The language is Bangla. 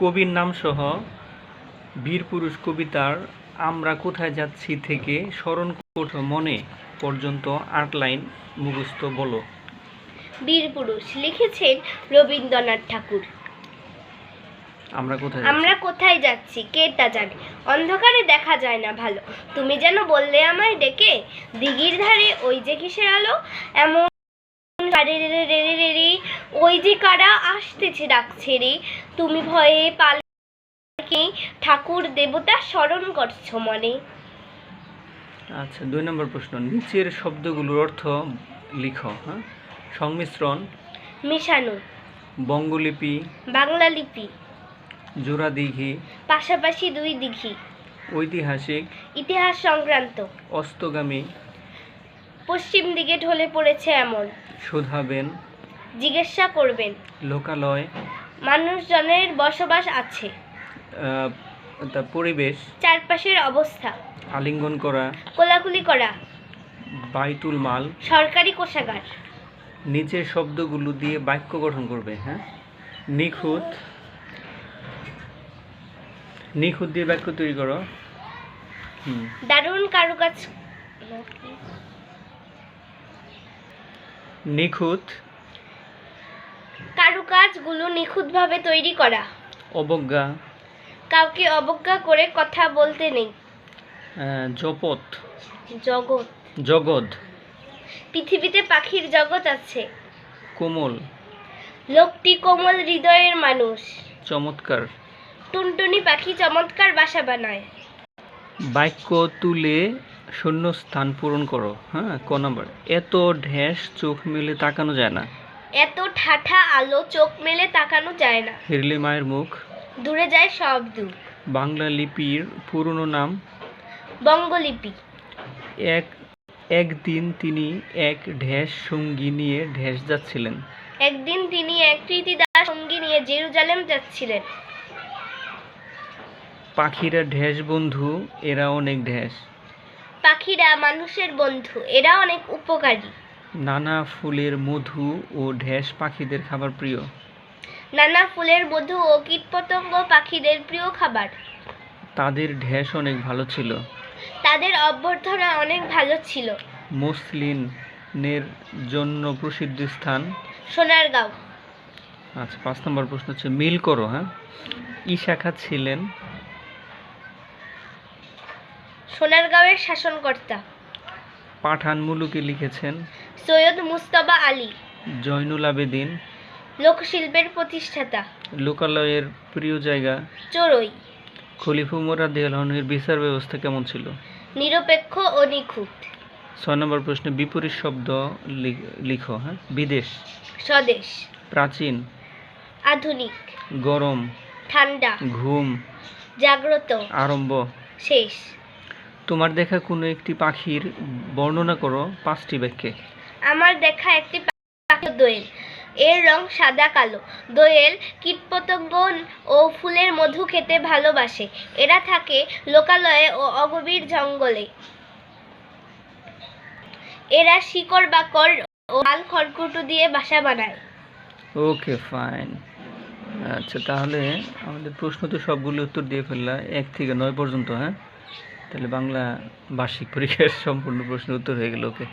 কবির নামসহ বীরপুরুষ কবিতার আমরা কোথায় যাচ্ছি থেকে স্মরণ করছো মনে পর্যন্ত ৮ লাইন মুখস্থ বলো। বীরপুরুষ লিখেছেন রবীন্দ্রনাথ ঠাকুর। আমরা কোথায় যাচ্ছি কে তা জানে, অন্ধকারে দেখা যায় না ভালো, তুমি যেন বললে আমায় ডেকে, দিঘির ধারে ওই যে কিসের আলো, এমন ওই যে কারা আসতেছে ডাকছে রে, তুমি ভয়ে পালকি ঠাকুর দেবতা স্মরণ করছো মনে। আচ্ছা, ২ নম্বর প্রশ্ন, নিচের শব্দগুলোর অর্থ লিখো। সংমিশ্রণ, মিশানো, বঙ্গলিপি, বাংলা লিপি, জোড়া দিঘি, পাশাপাশি দুই দিঘি, ঐতিহাসিক, ইতিহাস সংক্রান্ত, অস্তগামী, পশ্চিম দিকে ঢলে পড়েছে এমন, শোধাবেন, জিজ্ঞাসা করবেন, লোকালয়, মানুষজনের বসবাস আছে, পরিবেশ, চারপাশের অবস্থা, আলিঙ্গন করা, কোলাকুলি করা, বাইতুল মাল। সরকারি কোষাগার। নিচের শব্দগুলো দিয়ে বাক্য গঠন করবে। নিখুঁত, নিখুঁত দিয়ে বাক্য তৈরি করো। দারুণ কারুকাজ, নিখুঁত, কারুকাজগুলো নিখুঁতভাবে তৈরি করা। অবজ্ঞা, কাউকে অবজ্ঞা করে কথা বলতে নেই। জপথ, জগৎ, জগৎ, পৃথিবীতে পাখির জগৎ আছে। কোমল, লোকটি কোমল হৃদয়ের মানুষ। চমৎকার, টুনটুনি পাখি চমৎকার বাসা বানায়। বাক্য তুলে শূন্য স্থান পূরণ করো। ক নম্বর, এত ঢেস চোখ মেলে তাকানো যায় না। এত ঠাঠা আলো চোখ মেলে তাকানো যায় না। হেরলে মায়ের মুখ, দূরে যায় সব দূর। বাংলা লিপির পুরনো নাম বঙ্গলিপি। একদিন তিনি এক ঢেস সঙ্গী নিয়ে ঢেস যাচ্ছিলেন। একদিন তিনি এক কৃতিদাস সঙ্গী নিয়ে জেরুজালেম যাচ্ছিলেন। পাখিরা ঢেস বন্ধু, এরা অনেক ঢেস। পাখিরা মানুষের বন্ধু, এরা অনেক উপকারী। নানা ফুলের মধু ও ঢেস পাখিদের খাবার প্রিয়। নানা ফুলের মধু ও কীটপতঙ্গ পাখিদের প্রিয় খাবার। তাদের ঢেস অনেক ভালো ছিল। তাদের অভ্যর্থনা অনেক ভালো ছিল। মসলিনের জন্য প্রসিদ্ধ স্থান সোনারগাঁও। আচ্ছা, ৫ নম্বর প্রশ্ন হচ্ছে মিল করো। ইশাখা ছিলেন সোনারগাঁওয়ের শাসনকর্তা। পাঠান মুলুকে লিখেছেন সৈয়দ মুজতবা আলী। জয়নুল আবেদিন লোকশিল্পের প্রতিষ্ঠাতা। লোকালয়ের প্রিয় জায়গা চড়ুই। খলিফা উমর রাদিয়াল্লাহু আনহুর বিচার ব্যবস্থা কেমন ছিল? নিরপেক্ষ ও নিখুঁত। ৬ নম্বর প্রশ্নে বিপরীত শব্দ লিখো। বিদেশ, স্বদেশ, প্রাচীন, আধুনিক, গরম, ঠান্ডা, ঘুম, জাগ্রত, আরম্ভ, শেষ। তোমার দেখা কোনো একটি পাখির বর্ণনা করো 5টি বাক্যে। আমার দেখা একটি পাখি দোয়েল। এর রং সাদা কালো। দোয়েল কীটপতঙ্গ ও ফুলের মধু খেতে ভালোবাসে। এরা থাকে লোকালয়ে ও অগভীর জঙ্গলে। এরা শিকড় বাকড় ও ডাল খড়কুটো দিয়ে বাসা বানায়। ওকে, ফাইন। আচ্ছা, তাহলে আমাদের প্রশ্ন তো সবগুলো উত্তর দিয়ে ফেললা ১ থেকে ৯ পর্যন্ত। তাহলে বাংলা বার্ষিক পরীক্ষার সম্পূর্ণ প্রশ্ন উত্তর হয়ে গেল। ওকে।